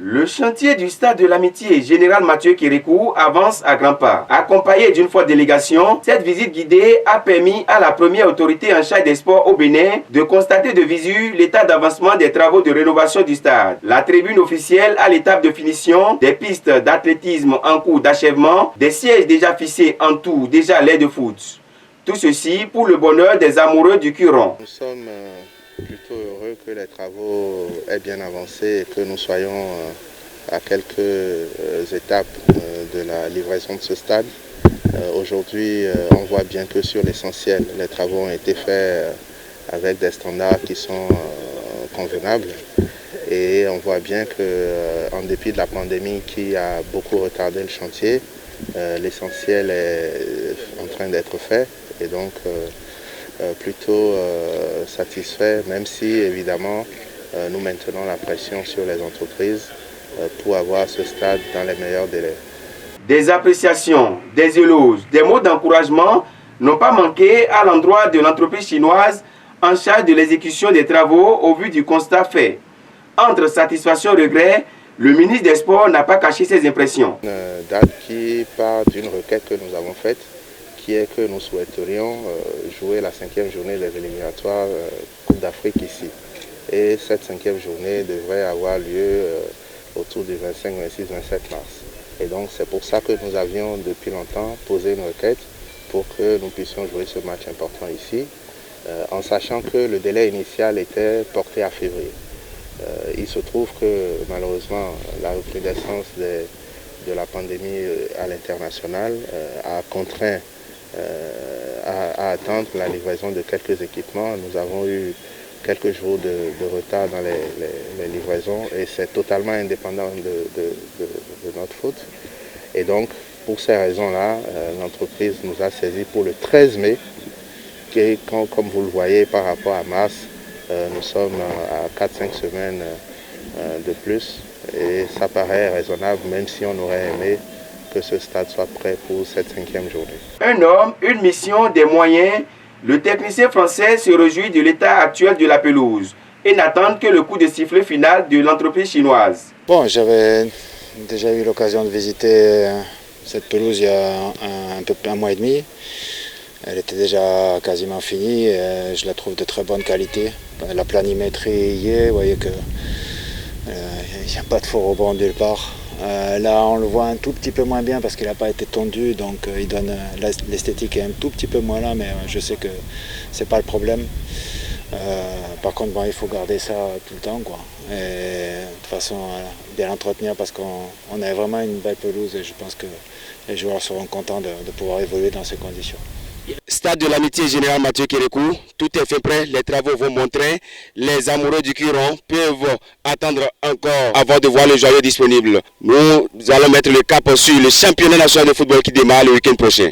Le chantier du stade de l'Amitié Général Mathieu Kérékou avance à grands pas. Accompagné d'une forte délégation, cette visite guidée a permis à la première autorité en charge des sports au Bénin de constater de visu l'état d'avancement des travaux de rénovation du stade. La tribune officielle à l'étape de finition, des pistes d'athlétisme en cours d'achèvement, des sièges déjà fixés en tout, déjà l'air de foot. Tout ceci pour le bonheur des amoureux du Curon. Nous sommes plutôt heureux que les travaux aient bien avancé et que nous soyons à quelques étapes de la livraison de ce stade. Aujourd'hui, on voit bien que sur l'essentiel, les travaux ont été faits avec des standards qui sont convenables. Et on voit bien qu'en dépit de la pandémie qui a beaucoup retardé le chantier, l'essentiel est en train d'être fait. Et donc, plutôt satisfait, même si évidemment nous maintenons la pression sur les entreprises pour avoir ce stade dans les meilleurs délais. Des appréciations, des éloges, des mots d'encouragement n'ont pas manqué à l'endroit de l'entreprise chinoise en charge de l'exécution des travaux au vu du constat fait. Entre satisfaction et regret, le ministre des Sports n'a pas caché ses impressions. Une date qui part d'une requête que nous avons faite, qui est que nous souhaiterions jouer la 5e journée des éliminatoires Coupe d'Afrique ici. Et cette 5e journée devrait avoir lieu autour du 25, 26, 27 mars. Et donc c'est pour ça que nous avions depuis longtemps posé une requête pour que nous puissions jouer ce match important ici, en sachant que le délai initial était porté à février. Il se trouve que malheureusement la recrudescence de la pandémie à l'international a contraint à attendre la livraison de quelques équipements. Nous avons eu quelques jours de retard dans les livraisons et c'est totalement indépendant de notre faute. Et donc, pour ces raisons-là, l'entreprise nous a saisi pour le 13 mai, qui, comme vous le voyez par rapport à mars, nous sommes à 4-5 semaines de plus et ça paraît raisonnable, même si on aurait aimé que ce stade soit prêt pour cette 5e journée. Un homme, une mission, des moyens. Le technicien français se réjouit de l'état actuel de la pelouse et n'attend que le coup de sifflet final de l'entreprise chinoise. Bon, j'avais déjà eu l'occasion de visiter cette pelouse il y a un mois et demi. Elle était déjà quasiment finie et je la trouve de très bonne qualité. La planimétrie y est, vous voyez qu'il n'y a pas de faux rebond nulle part. Là on le voit un tout petit peu moins bien parce qu'il n'a pas été tondu, donc il donne l'esthétique est un tout petit peu moins là, mais je sais que c'est pas le problème. Par contre bon, il faut garder ça tout le temps, quoi. Et de toute façon bien l'entretenir parce qu'on a vraiment une belle pelouse et je pense que les joueurs seront contents de pouvoir évoluer dans ces conditions. Stade de l'Amitié Général Mathieu Kérékou, tout est fait prêt, les travaux vont montrer, les amoureux du Curon peuvent attendre encore avant de voir le joyau disponible. Nous allons mettre le cap sur le championnat national de football qui démarre le week-end prochain.